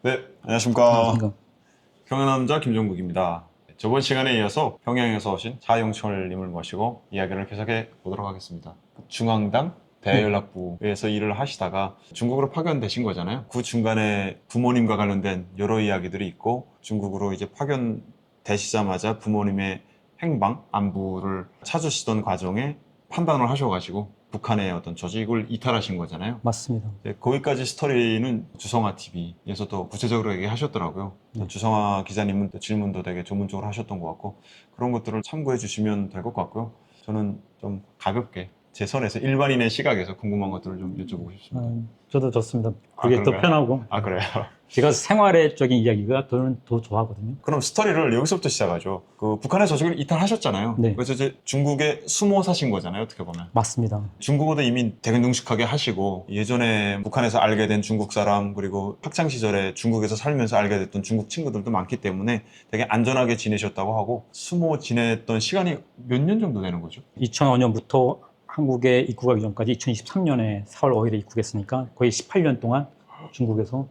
네, 안녕하십니까. 안녕하십니까. 평양남자 김종국입니다. 저번 시간에 이어서 평양에서 오신 자영철님을 모시고 이야기를 계속해 보도록 하겠습니다. 중앙당 대외연락부에서 일을 하시다가 중국으로 파견되신 거잖아요. 그 중간에 부모님과 관련된 여러 이야기들이 있고 중국으로 이제 파견되시자마자 부모님의 행방, 안부를 찾으시던 과정에 판단을 하셔가지고 북한의 어떤 조직을 이탈하신 거잖아요. 맞습니다. 네, 거기까지 스토리는 주성아 TV에서도 구체적으로 얘기하셨더라고요. 네. 주성아 기자님은 또 질문도 되게 전문적으로 하셨던 것 같고 그런 것들을 참고해 주시면 될 것 같고요. 저는 좀 가볍게 제 선에서 일반인의 시각에서 궁금한 것들을 좀 여쭤보고 싶습니다. 저도 좋습니다. 그게 더 그런가요? 편하고. 아, 그래요? 제가 생활적인 이야기가 저는 더 좋아하거든요. 그럼 스토리를 여기서부터 시작하죠. 그 북한의 조직을 이탈하셨잖아요. 네. 그래서 이제 중국에 숨어 사신 거잖아요. 어떻게 보면. 맞습니다. 중국어도 이미 되게 능숙하게 하시고 예전에 북한에서 알게 된 중국 사람 그리고 학창 시절에 중국에서 살면서 알게 됐던 중국 친구들도 많기 때문에 되게 안전하게 지내셨다고 하고 숨어 지냈던 시간이 몇 년 정도 되는 거죠? 2005년부터 한국에 입국하기 전까지 2023년에 4월 5일에 입국했으니까 거의 18년 동안 중국에서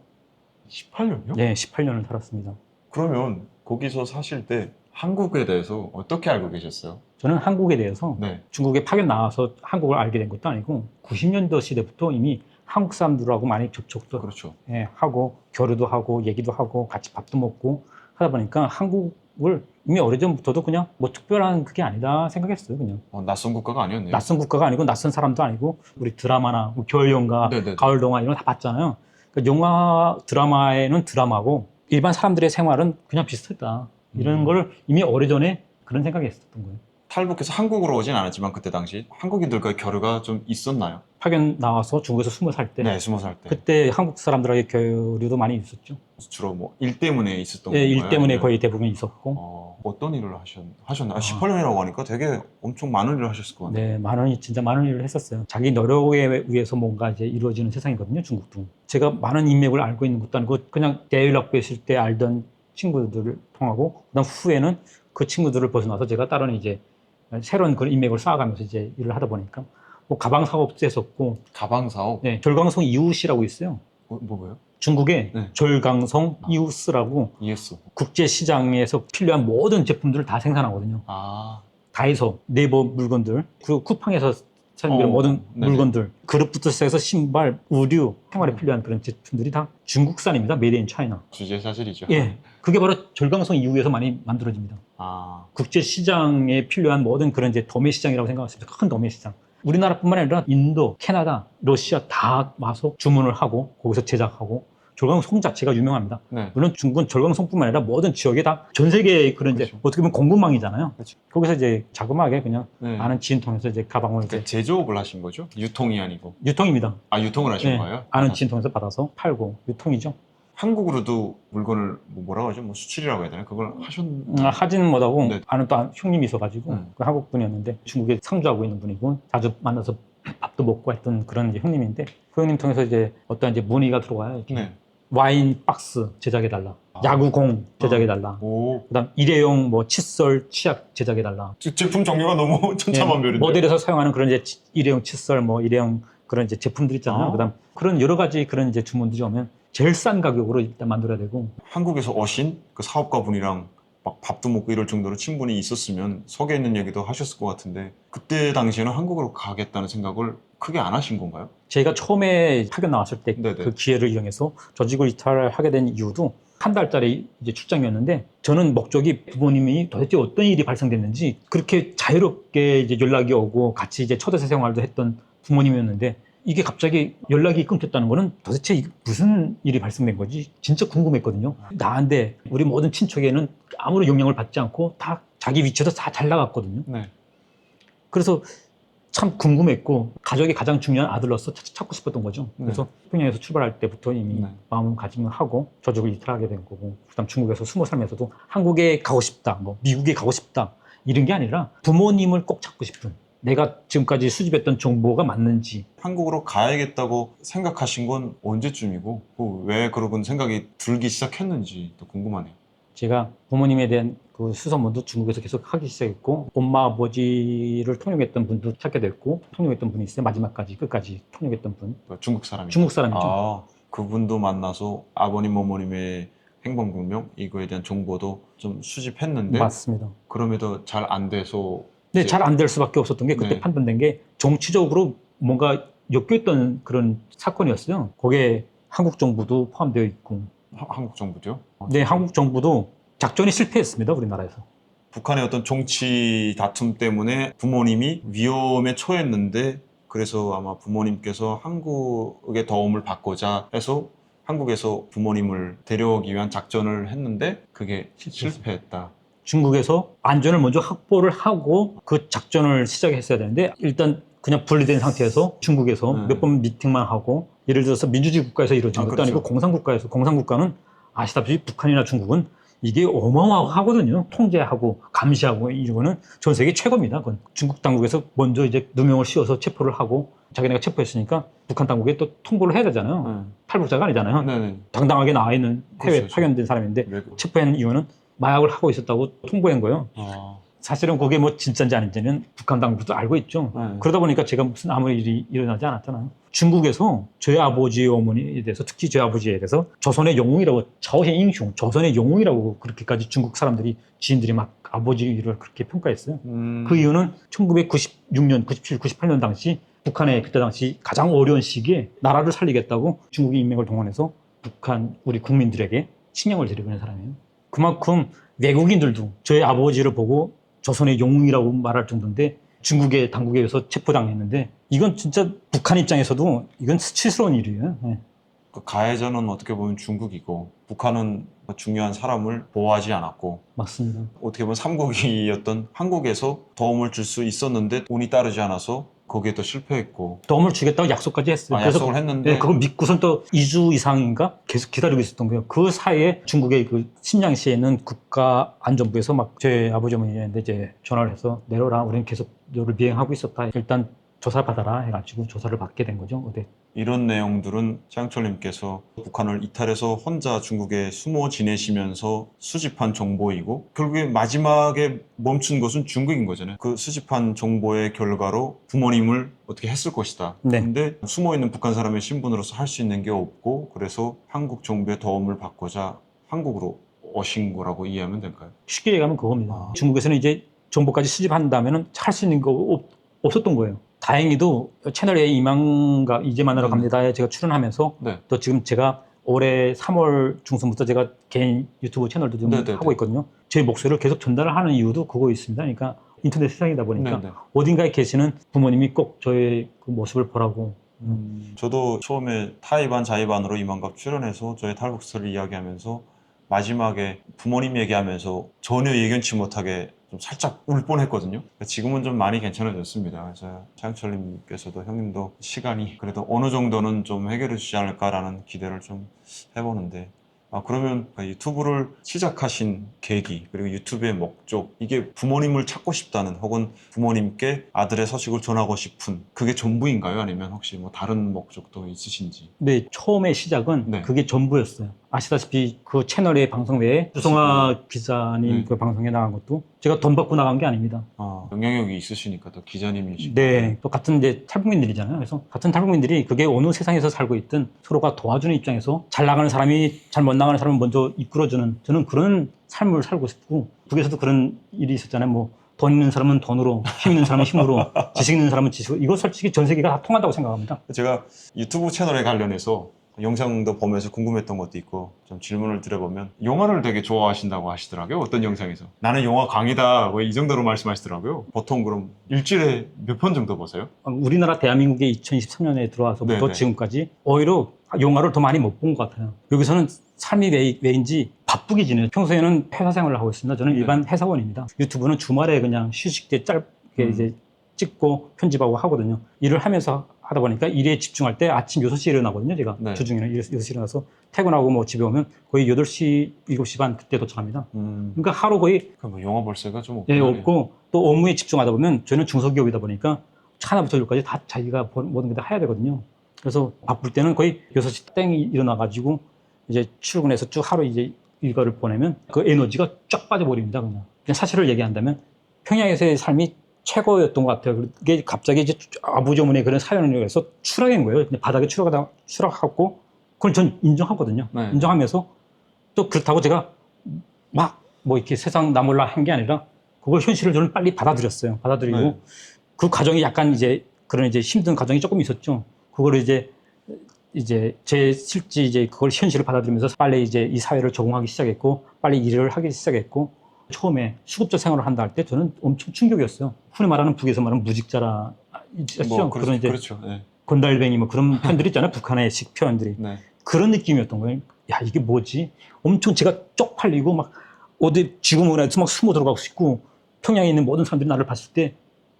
18년요? 18년을 살았습니다. 그러면 거기서 사실 때 한국에 대해서 어떻게 알고 계셨어요? 저는 한국에 대해서 네. 중국에 파견 나와서 한국을 알게 된 것도 아니고 90년대 시대부터 이미 한국 사람들하고 많이 접촉도 그렇죠. 하고 교류도 하고 얘기도 하고 같이 밥도 먹고 하다 보니까 한국을 이미 오래전부터도 그냥 뭐 특별한 그게 아니다 생각했어요. 그냥 낯선 국가가 아니었네요. 낯선 국가가 아니고 낯선 사람도 아니고 우리 드라마나 뭐 겨울연가, 네네네. 가을동화 이런 거 다 봤잖아요. 그러니까 영화 드라마에는 드라마고 일반 사람들의 생활은 그냥 비슷했다. 이런 걸 이미 오래전에 그런 생각이 있었던 거예요. 탈북해서 한국으로 오진 않았지만 그때 당시 한국인들과의 교류가 좀 있었나요? 파견 나와서 중국에서 20살 때 네, 20살 때. 그때 한국 사람들하고 교류도 많이 있었죠. 주로 뭐 일 때문에 있었던 예, 건가요? 일 때문에 아니면 거의 대부분 있었고 어떤 일을 하셨나요? 18년이라고 하니까 되게 엄청 많은 일을 하셨을 것 같아요. 네, 진짜 많은 일을 했었어요. 자기 노력에 의해서 뭔가 이제 이루어지는 세상이거든요, 중국도. 제가 많은 인맥을 알고 있는 것도 아니고 그냥 대외연락부에 있을 때 알던 친구들을 통하고 그다음 후에는 그 친구들을 벗어나서 제가 다른 이제 새로운 그런 인맥을 쌓아가면서 이제 일을 하다 보니까 뭐 가방 사업도 했었고, 가방 사업? 네, 절강성 이웃이라고 있어요. 뭐예요? 중국에 네. 절강성 이웃스라고 이해수. 국제 시장에서 필요한 모든 제품들을 다 생산하거든요. 아, 다이소, 네이버 물건들, 그리고 쿠팡에서 사용되는 모든 네네. 물건들, 그릇부터 시작해서 신발, 의류, 생활에 필요한 그런 제품들이 다 중국산입니다. 메이드 인 차이나. 주제 사실이죠. 예, 그게 바로 절강성 이후에서 많이 만들어집니다. 아, 국제 시장에 필요한 모든 그런 이제 도매 시장이라고 생각하시면 큰 도매 시장. 우리나라뿐만 아니라 인도, 캐나다, 러시아 다 와서 주문을 하고 거기서 제작하고 절강송 자체가 유명합니다. 네. 물론 중국은 절강송뿐만 아니라 모든 지역에 다 전 세계의 그런 이제 그렇죠. 어떻게 보면 공급망이잖아요. 그렇죠. 거기서 이제 자그마하게 그냥 네. 아는 지인 통해서 이제 가방을 이제 그러니까 제조업을 하신 거죠? 유통이 아니고. 유통입니다. 아, 유통을 하신 네, 거예요? 아는 지인 통해서 받아서 팔고 유통이죠. 한국으로도 물건을 뭐라고 하죠? 뭐 수출이라고 해야 되나? 그걸 하셨나요? 하지는 못하고 네. 아는 또 형님이 있어가지고 그 한국 분이었는데 중국에 상주하고 있는 분이고 자주 만나서 밥도 먹고 했던 그런 이제 형님인데 그 형님 통해서 이제 어떤 이제 문의가 들어와요. 이렇게. 네. 와인 박스 제작해달라. 야구공 제작해달라. 오. 그다음 일회용 뭐 칫솔, 치약 제작해달라. 제품 종류가 너무 천차만별인데. 모델에서 사용하는 그런 이제 일회용 칫솔, 뭐 일회용 그런 이제 제품들 있잖아요. 그다음 그런 여러 가지 그런 이제 주문들이 오면 제일 싼 가격으로 일단 만들어야 되고. 한국에서 오신 그 사업가분이랑 막 밥도 먹고 이럴 정도로 친분이 있었으면 속에 있는 얘기도 하셨을 것 같은데 그때 당시에는 한국으로 가겠다는 생각을 크게 안 하신 건가요? 제가 처음에 파견 나왔을 때 네네. 그 기회를 이용해서 조직을 이탈하게 된 이유도 한 달짜리 이제 출장이었는데 저는 목적이 부모님이 도대체 어떤 일이 발생됐는지 그렇게 자유롭게 이제 연락이 오고 같이 이제 초대서 생활도 했던 부모님이었는데 이게 갑자기 연락이 끊겼다는 거는 도대체 무슨 일이 발생된 거지 진짜 궁금했거든요. 나한테 우리 모든 친척에는 아무런 영향을 받지 않고 다 자기 위치에서 다 잘 나갔거든요. 네. 그래서 참 궁금했고 가족이 가장 중요한 아들로서 찾고 싶었던 거죠. 그래서 평양에서 출발할 때부터 이미 네. 마음가짐을 하고 조직을 이탈하게 된 거고 그다음 중국에서 20살면서도 한국에 가고 싶다, 뭐 미국에 가고 싶다 이런 게 아니라 부모님을 꼭 찾고 싶은 내가 지금까지 수집했던 정보가 맞는지 한국으로 가야겠다고 생각하신 건 언제쯤이고 왜 그런 생각이 들기 시작했는지 또 궁금하네요. 제가 부모님에 대한 그 수소문도 중국에서 계속 하기 시작했고 엄마 아버지를 통역했던 분도 찾게 됐고 통역했던 분이 있어요. 마지막까지 끝까지 통역했던 분. 중국 사람이. 중국 사람이죠. 아, 그분도 만나서 아버님, 어머님의 행방불명 이거에 대한 정보도 좀 수집했는데 맞습니다. 그럼에도 잘 안 돼서 네, 이제- 잘 안 될 수밖에 없었던 게 그때 네. 판단된 게 정치적으로 뭔가 엮여있던 그런 사건이었어요. 거기에 한국 정부도 포함되어 있고. 한국 정부죠? 네, 한국 정부도 작전이 실패했습니다, 우리나라에서. 북한의 어떤 정치 다툼 때문에 부모님이 위험에 처했는데 그래서 아마 부모님께서 한국의 도움을 받고자 해서 한국에서 부모님을 데려오기 위한 작전을 했는데 그게 실패했다. 중국에서 안전을 먼저 확보를 하고 그 작전을 시작했어야 되는데 일단 그냥 분리된 상태에서 중국에서 몇 번 미팅만 하고 예를 들어서 민주주의 국가에서 이루어진 것도 그렇죠. 아니고 공산국가에서 공산국가는 아시다시피 북한이나 중국은 이게 어마어마하거든요. 통제하고 감시하고 이거는 전 세계 최고입니다. 그건 중국 당국에서 먼저 이제 누명을 씌워서 체포를 하고 자기네가 체포했으니까 북한 당국에 또 통보를 해야 되잖아요. 탈북자가 아니잖아요. 네네. 당당하게 나와 있는 해외 그렇죠. 파견된 사람인데 외국. 체포한 이유는 마약을 하고 있었다고 통보한 거예요. 아, 사실은 그게 뭐 진짜인지 아닌지는 북한 당국도 알고 있죠. 네. 그러다 보니까 제가 무슨 아무 일이 일어나지 않았잖아요. 중국에서 저희 아버지 어머니에 대해서 특히 저희 아버지에 대해서 조선의 영웅이라고 저의 인흉, 조선의 영웅이라고 그렇게까지 중국 사람들이 지인들이 막 아버지를 그렇게 평가했어요. 그 이유는 1996년, 97, 98년 당시 북한의 그때 당시 가장 어려운 시기에 나라를 살리겠다고 중국이 인맥을 동원해서 북한 우리 국민들에게 칙령을 드리고 있는 사람이에요. 그만큼 외국인들도 저희 아버지를 보고 조선의 영웅이라고 말할 정도인데 중국의 당국에 의해서 체포당했는데 이건 진짜 북한 입장에서도 이건 수치스러운 일이에요. 네. 그 가해자는 어떻게 보면 중국이고 북한은 중요한 사람을 보호하지 않았고 맞습니다. 어떻게 보면 삼국이었던 한국에서 도움을 줄 수 있었는데 운이 따르지 않아서 거기에 또 실패했고 도움을 주겠다고 약속까지 했어요. 약속을 했는데 네, 그걸 믿고선 또 2주 이상인가 계속 기다리고 있었던 거예요. 그 사이에 중국의 그 심양시에 있는 국가안전부에서 막 제 아버지 어머니한테 이제 전화를 해서 내려라. 우리는 계속 너를 미행하고 있었다. 일단 조사 받아라 해가지고 조사를 받게 된 거죠. 어디. 이런 내용들은 장철님께서 북한을 이탈해서 혼자 중국에 숨어 지내시면서 수집한 정보이고 결국에 마지막에 멈춘 것은 중국인 거잖아요. 그 수집한 정보의 결과로 부모님을 어떻게 했을 것이다. 네. 근데 숨어있는 북한 사람의 신분으로서 할 수 있는 게 없고 그래서 한국 정부의 도움을 받고자 한국으로 오신 거라고 이해하면 될까요? 쉽게 얘기하면 그겁니다. 중국에서는 이제 정보까지 수집한다면 할 수 있는 거 없었던 거예요. 다행히도 채널A 이만가 이제 만나러 갑니다에 제가 출연하면서 네. 또 지금 제가 올해 3월 중순부터 제가 개인 유튜브 채널도 좀 네네네. 하고 있거든요. 제 목소리를 계속 전달을 하는 이유도 그거 있습니다. 그러니까 인터넷 세상이다 보니까 네네. 어딘가에 계시는 부모님이 꼭 저의 그 모습을 보라고. 저도 처음에 타이반 자이반으로 이만갑 출연해서 저의 탈북스를 이야기하면서 마지막에 부모님 얘기하면서 전혀 예견치 못하게 좀 살짝 울 뻔했거든요. 지금은 좀 많이 괜찮아졌습니다. 그래서 차영철님께서도 형님도 시간이 그래도 어느 정도는 좀 해결해 주지 않을까라는 기대를 좀 해보는데 그러면 유튜브를 시작하신 계기 그리고 유튜브의 목적 이게 부모님을 찾고 싶다는 혹은 부모님께 아들의 소식을 전하고 싶은 그게 전부인가요? 아니면 혹시 뭐 다른 목적도 있으신지? 네, 처음에 시작은 네. 그게 전부였어요. 아시다시피 그 채널의 방송 외에 주성아 기자님 그 방송에 나간 것도 제가 돈 받고 나간 게 아닙니다. 영향력이 있으시니까 또 기자님이시고 네, 또 같은 이제 탈북민들이잖아요. 그래서 같은 탈북민들이 그게 어느 세상에서 살고 있든 서로가 도와주는 입장에서 잘 나가는 사람이 잘 못 나가는 사람을 먼저 이끌어주는 저는 그런 삶을 살고 싶고 북에서도 그런 일이 있었잖아요. 뭐 돈 있는 사람은 돈으로, 힘 있는 사람은 힘으로, 지식 있는 사람은 지식으로. 이거 솔직히 전 세계가 다 통한다고 생각합니다. 제가 유튜브 채널에 관련해서 영상도 보면서 궁금했던 것도 있고 좀 질문을 드려보면 영화를 되게 좋아하신다고 하시더라고요. 어떤 영상에서 나는 영화 광이다 뭐 이 정도로 말씀하시더라고요. 보통 그럼 일주일에 몇 편 정도 보세요? 우리나라 대한민국에 2023년에 들어와서부터 네네. 지금까지 오히려 영화를 더 많이 못 본 것 같아요. 여기서는 삶이 왜인지 바쁘게 지내요. 평소에는 회사 생활을 하고 있습니다. 저는 일반 회사원입니다. 유튜브는 주말에 그냥 휴식 때 짧게 이제 찍고 편집하고 하거든요. 일을 하면서 하다 보니까 일에 집중할 때 아침 6시에 일어나거든요. 제가 네. 주중에는 6시에 일어나서 퇴근하고 뭐 집에 오면 거의 8시, 7시 반 그때 도착합니다. 그러니까 하루 거의 뭐 영화 볼 새가 좀 예, 없고 없고 또 업무에 집중하다 보면 저는 중소기업이다 보니까 하나부터 열까지 다 자기가 모든 게 다 해야 되거든요. 그래서 바쁠 때는 거의 6시 땡이 일어나가지고 이제 출근해서 쭉 하루 이제 일과를 보내면 그 에너지가 쫙 빠져버립니다. 그냥 사실을 얘기한다면 평양에서의 삶이 최고였던 것 같아요. 그게 갑자기 이제 아버지 어머니의 그런 사연을 위해서 추락한 거예요. 그냥 바닥에 추락하고 그건 전 인정하거든요. 네. 인정하면서 또 그렇다고 제가 막 뭐 이렇게 세상 나 몰라 한 게 아니라 그걸 현실을 저는 빨리 받아들였어요. 받아들이고 네. 그 과정이 약간 이제 그런 이제 힘든 과정이 조금 있었죠. 그거를 이제 제 실제 이제 그걸 현실을 받아들이면서 빨리 이제 이 사회를 적응하기 시작했고 빨리 일을 하기 시작했고 처음에 수급자 생활을 한다 할 때 저는 엄청 충격이었어요. 흔히 말하는 북에서 말하는 무직자라 있죠. 뭐 그런 이제 그렇죠. 네. 건달뱅이 뭐 그런 표현들 있잖아요. 북한의식 표현들이. 네. 그런 느낌이었던 거예요. 야, 이게 뭐지? 엄청 제가 쪽팔리고 막 어디 지구문화에서 막 숨어 들어가고 싶고 평양에 있는 모든 사람들이 나를 봤을 때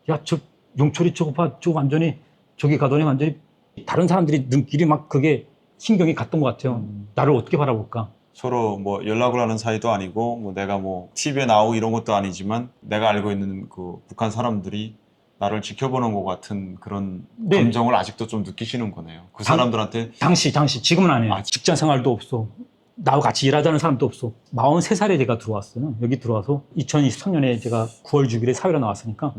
야, 저 용철이 저거 봐. 저거 완전히 저기 가더니 완전히 다른 사람들이 눈길이 막 그게 신경이 갔던 것 같아요. 나를 어떻게 바라볼까? 서로 뭐 연락을 하는 사이도 아니고 뭐 내가 뭐 TV에 나오고 이런 것도 아니지만 내가 알고 있는 그 북한 사람들이 나를 지켜보는 것 같은 그런 네. 감정을 아직도 좀 느끼시는 거네요. 그 당- 사람들한테 당시 지금은 안 해요. 아, 직장 생활도 없어. 나하고 같이 일하자는 사람도 없어. 43살에 제가 들어왔어요. 여기 들어와서 2023년에 제가 9월 6일에 사회로 나왔으니까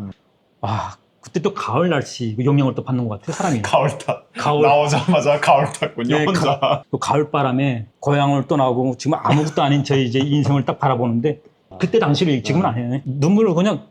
와, 그때 또 가을 날씨 그 영향을 또 받는 것 같아요. 사람이. 가을 탔 가을. 나오자마자 가을 탔군요. 네, 혼자. 또 가을 바람에 고향을 떠나고 지금 아무것도 아닌 저희 이제 인생을 딱 바라보는데 그때 당시를 지금은 안 해요. 눈물을 그냥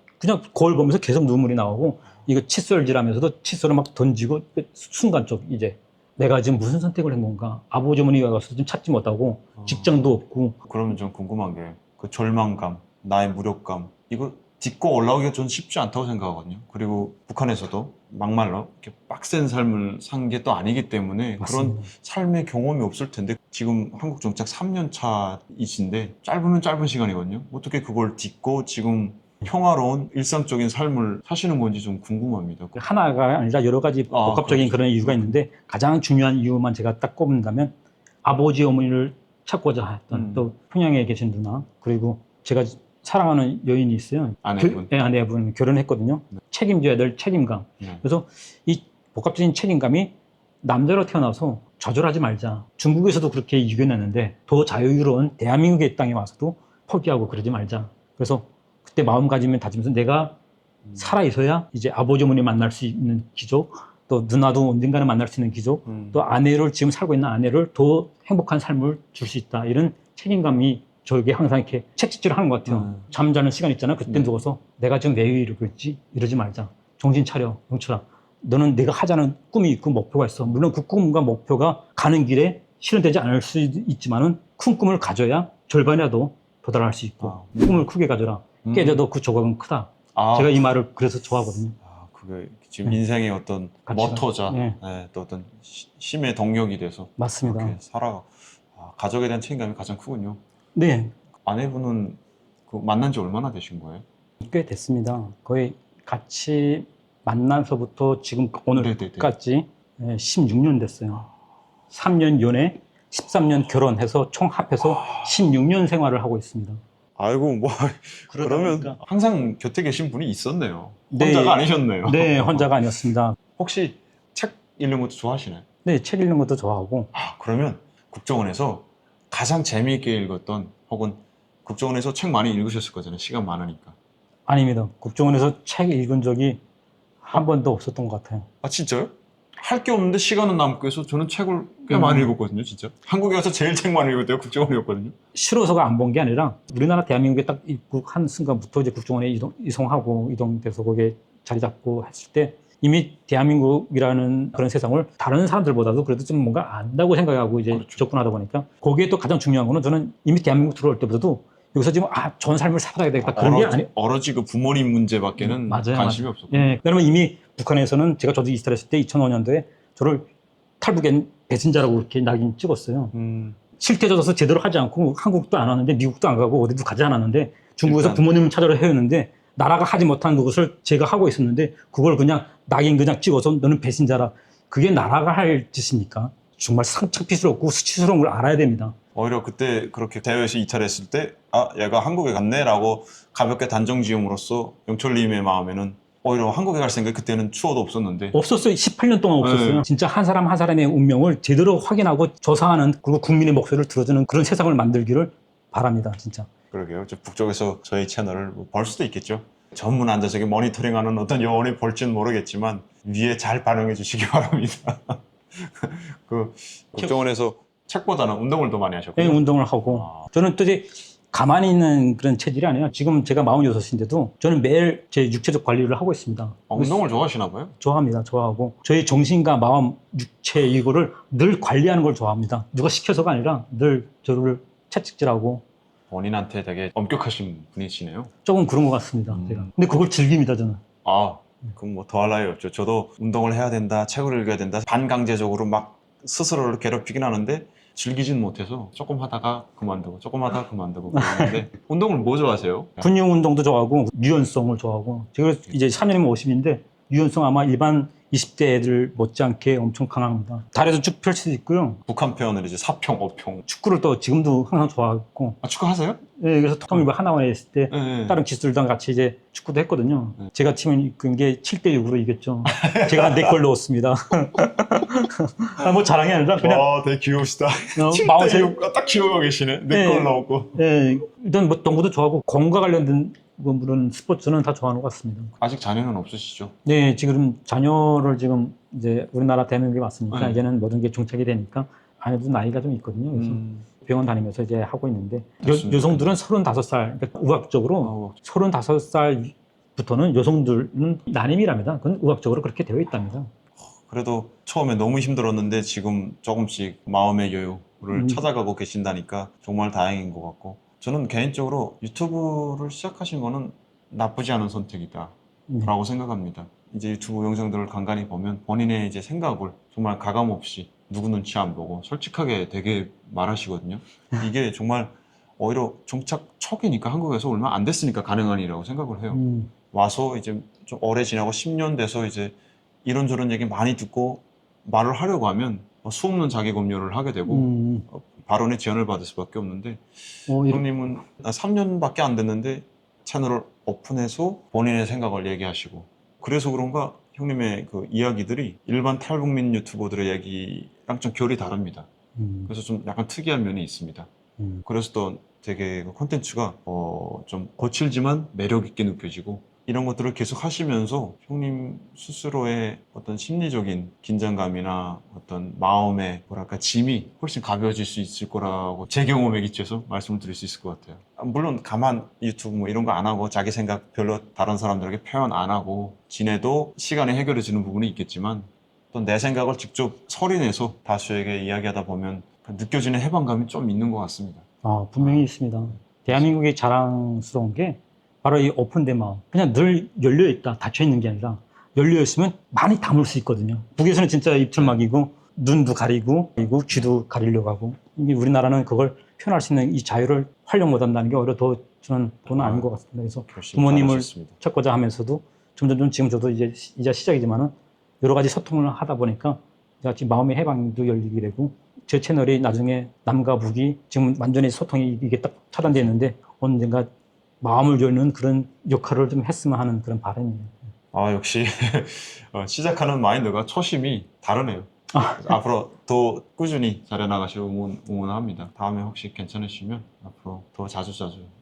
거울 보면서 계속 눈물이 나오고 이거 칫솔질하면서도 칫솔을 막 던지고 순간적 이제 내가 지금 무슨 선택을 한 건가? 아버지 어머니가 가서 지금 찾지 못하고 직장도 없고 그러면 좀 궁금한 게 그 절망감, 나의 무력감 이거 딛고 올라오기가 좀 쉽지 않다고 생각하거든요. 그리고 북한에서도 막말로 이렇게 빡센 삶을 산 게 또 아니기 때문에 그런 맞습니다. 삶의 경험이 없을 텐데 지금 한국 정착 3년 차이신데 짧으면 짧은 시간이거든요. 어떻게 그걸 딛고 지금 평화로운 일상적인 삶을 사시는 건지 좀 궁금합니다. 하나가 아니라 여러 가지 복합적인 그렇죠. 그런 이유가 있는데 가장 중요한 이유만 제가 딱 꼽는다면 아버지 어머니를 찾고자 했던 또 평양에 계신 누나 그리고 제가 사랑하는 여인이 있어요. 아내분. 네, 아내분 결혼했거든요. 책임져야 될 책임감. 네. 그래서 이 복합적인 책임감이 남자로 태어나서 좌절하지 말자. 중국에서도 그렇게 이겨냈는데 더 자유로운 대한민국의 땅에 와서도 포기하고 그러지 말자. 그래서 그때 마음가짐을 다지면서 내가 살아 있어야 이제 아버지 어머니 만날 수 있는 기적, 또 누나도 언젠가는 만날 수 있는 기적, 또 아내를 지금 살고 있는 아내를 더 행복한 삶을 줄 수 있다. 이런 책임감이 저에게 항상 이렇게 채찍질을 하는 것 같아요. 잠자는 시간 있잖아. 그때 네. 누워서 내가 지금 왜 이러고 있지? 이러지 말자. 정신 차려, 영철아. 너는 내가 하자는 꿈이 있고 목표가 있어. 물론 그 꿈과 목표가 가는 길에 실현되지 않을 수 있지만은 큰 꿈을 가져야 절반이라도 도달할 수 있고 꿈을 크게 가져라. 깨져도 그 조각은 크다. 제가 이 말을 그래서 좋아하거든요. 그게 지금 인생의 어떤 가치가. 모토자, 네. 네, 또 어떤 힘의 동력이 돼서 맞습니다. 그렇게 가족에 대한 책임감이 가장 크군요. 네, 아내분은 그 만난 지 얼마나 되신 거예요? 꽤 됐습니다. 거의 같이 만나서부터 지금 오늘까지 16년 됐어요. 3년 연애, 13년 결혼해서 총 합해서 16년 생활을 하고 있습니다. 아이고 뭐 그러면 보니까. 항상 곁에 계신 분이 있었네요. 네. 혼자가 아니셨네요. 네, 혼자가 아니었습니다. 혹시 책 읽는 것도 좋아하시나요? 네, 책 읽는 것도 좋아하고. 그러면 국정원에서 가장 재미있게 읽었던 혹은 국정원에서 책 많이 읽으셨을 거잖아요. 시간 많으니까. 아닙니다. 국정원에서 책 읽은 적이 한 번도 없었던 것 같아요. 아 진짜요? 할 게 없는데 시간은 남고 해서 저는 책을 꽤 많이 읽었거든요. 진짜. 한국에 와서 제일 책 많이 읽을 때가 국정원이었거든요. 싫어서가 안 본 게 아니라 우리나라 대한민국에 딱 입국한 순간부터 이제 국정원에 이송하고 이동돼서 거기에 자리 잡고 했을 때 이미 대한민국이라는 그런 세상을 다른 사람들보다도 그래도 좀 뭔가 안다고 생각하고 이제 그렇죠. 접근하다 보니까 거기에 또 가장 중요한 거는 저는 이미 대한민국 들어올 때보다도 여기서 지금 좋은 삶을 살아야 되겠다 그런 게 아니. 어러지 그 부모님 문제밖에는 맞아요, 관심이 맞아요. 없었고. 예, 왜냐면 이미 북한에서는 저도 이스라엘 때 2005년도에 저를 탈북엔 배신자라고 이렇게 낙인 찍었어요. 실태져서 제대로 하지 않고 한국도 안 왔는데 미국도 안 가고 어디도 가지 않았는데 중국에서 일단. 부모님을 찾으러 헤었는데 나라가 하지 못한 그것을 제가 하고 있었는데 그걸 그냥 낙인 그냥 찍어서 너는 배신자라. 그게 나라가 할 짓입니까? 정말 창피스럽고 수치스러운 걸 알아야 됩니다. 오히려 그때 그렇게 대회에서 이탈했을 때 얘가 한국에 갔네 라고 가볍게 단정지음으로써 영철님의 마음에는 오히려 한국에 갈 생각이 그때는 추워도 없었는데 없었어요. 18년 동안 없었어요. 네. 진짜 한 사람 한 사람의 운명을 제대로 확인하고 조사하는 그리고 국민의 목소리를 들어주는 그런 세상을 만들기를 바랍니다. 진짜. 그러게요. 북쪽에서 저희 채널을 볼 수도 있겠죠. 전문 앉아서 모니터링하는 어떤 요원이 볼지는 모르겠지만 위에 잘 반영해 주시기 바랍니다. 그 국정원에서 책보다는 운동을 더 많이 예, 하셨고요. 운동을 하고 아. 저는 또 이제 가만히 있는 그런 체질이 아니에요. 지금 제가 46인데도 저는 매일 제 육체적 관리를 하고 있습니다. 운동을 좋아하시나 봐요? 좋아합니다. 좋아하고 저희 정신과 마음, 육체 이거를 늘 관리하는 걸 좋아합니다. 누가 시켜서가 아니라 늘 저를 채찍질하고 본인한테 되게 엄격하신 분이시네요. 조금 그런 것 같습니다. 제가. 근데 그걸 즐깁니다, 저는. 아, 그럼 뭐 더할 나위 없죠. 저도 운동을 해야 된다, 책을 읽어야 된다, 반강제적으로 막 스스로를 괴롭히긴 하는데 즐기진 못해서 조금 하다가 그만두고 조금 하다가 그만두고 그러는데 운동을 뭐 좋아하세요? 근육 운동도 좋아하고 유연성을 좋아하고 제가 이제 4년이면 50인데 유연성 아마 일반 20대 애들 못지않게 엄청 강합니다. 다리도 쭉 펼칠 수 있고요. 북한 표현을 이제 사평, 어평. 축구를 또 지금도 항상 좋아하고 아, 축구 하세요? 예, 그래서 통일부 하나원에 있을 때 네. 다른 기술들랑 같이 이제 축구도 했거든요. 네. 제가 팀을 이끈 게 7대6으로 이겼죠. 제가 4골 넣었습니다. 아, 뭐 자랑이 아니라 그냥 와, 되게 귀여우시다. 마음 7대6 딱 귀여워 계시네. 네. 4골 넣었고. 예, 일단 뭐 농구도 좋아하고 공과 관련된 그런 스포츠는 다 좋아하는 것 같습니다. 아직 자녀는 없으시죠? 네, 지금 자녀를 지금 이제 우리나라 대한민국에 왔으니까 네. 이제는 모든 게 정착이 되니까 아내도 나이가 좀 있거든요. 그래서 병원 다니면서 이제 하고 있는데 됐습니다. 여성들은 35살, 그러니까 의학적으로 35살부터는 여성들은 난임이랍니다. 그건 의학적으로 그렇게 되어 있답니다. 그래도 처음에 너무 힘들었는데 지금 조금씩 마음의 여유를 음. 찾아가고 계신다니까 정말 다행인 것 같고 저는 개인적으로 유튜브를 시작하신 거는 나쁘지 않은 선택이다 네. 라고 생각합니다. 이제 유튜브 영상들을 간간히 보면 본인의 이제 생각을 정말 가감 없이 누구 눈치 안 보고 솔직하게 되게 말하시거든요. 이게 정말 오히려 정착 초기니까 한국에서 얼마 안 됐으니까 가능한 일이라고 생각을 해요. 와서 이제 좀 오래 지나고 10년 돼서 이제 이런저런 얘기 많이 듣고 말을 하려고 하면 수없는 자기 검열을 하게 되고 발언에 제한을 받을 수밖에 없는데 형님은 3년밖에 안 됐는데 채널을 오픈해서 본인의 생각을 얘기하시고 그래서 그런가 형님의 그 이야기들이 일반 탈북민 유튜버들의 얘기랑 좀 결이 다릅니다. 그래서 좀 약간 특이한 면이 있습니다. 그래서 또 되게 그 콘텐츠가 좀 거칠지만 매력 있게 느껴지고 이런 것들을 계속 하시면서 형님 스스로의 어떤 심리적인 긴장감이나 어떤 마음의 뭐랄까 짐이 훨씬 가벼워질 수 있을 거라고 제 경험에 기초해서 말씀을 드릴 수 있을 것 같아요. 물론 가만 유튜브 뭐 이런 거 안 하고 자기 생각 별로 다른 사람들에게 표현 안 하고 지내도 시간이 해결해지는 부분이 있겠지만 또 내 생각을 직접 소리내서 다수에게 이야기하다 보면 느껴지는 해방감이 좀 있는 것 같습니다. 분명히 있습니다. 대한민국이 자랑스러운 게 바로 이 오픈된 마음. 그냥 늘 열려있다, 닫혀있는 게 아니라 열려있으면 많이 담을 수 있거든요. 북에서는 진짜 입틀막이고 눈도 가리고 그리고 귀도 가리려고 하고 이게 우리나라는 그걸 표현할 수 있는 이 자유를 활용 못한다는 게 오히려 더 저는 돈은 아닌 것 같습니다. 그래서 부모님을 잘하셨습니다. 찾고자 하면서도 점점 지금 저도 이제 시작이지만은 여러 가지 소통을 하다 보니까 지금 마음의 해방도 열리게 되고 제 채널이 나중에 남과 북이 지금 완전히 소통이 이게 딱 차단되어 있는데 언젠가 마음을 여는 그런 역할을 좀 했으면 하는 그런 바람이에요. 역시 시작하는 마인드가 초심이 다르네요. 앞으로 더 꾸준히 잘해나가시고 응원합니다. 다음에 혹시 괜찮으시면 앞으로 더 자주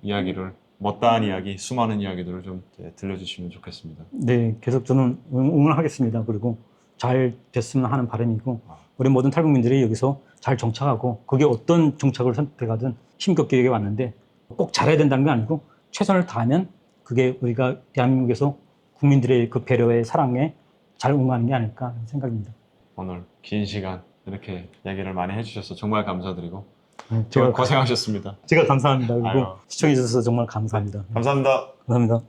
이야기를 못다한 이야기, 수많은 이야기들을 좀 들려주시면 좋겠습니다. 네, 계속 저는 응원하겠습니다. 그리고 잘 됐으면 하는 바람이고 우리 모든 탈북민들이 여기서 잘 정착하고 그게 어떤 정착을 선택하든 힘겹게 여기 왔는데 꼭 잘해야 된다는 게 아니고 최선을 다하면 그게 우리가 대한민국에서 국민들의 그 배려에 사랑에 잘 응하는 게 아닐까 생각입니다. 오늘 긴 시간 이렇게 얘기를 많이 해주셔서 정말 감사드리고 제가 고생하셨습니다. 제가 감사합니다. 그리고 아유. 시청해 주셔서 정말 감사합니다. 감사합니다. 감사합니다.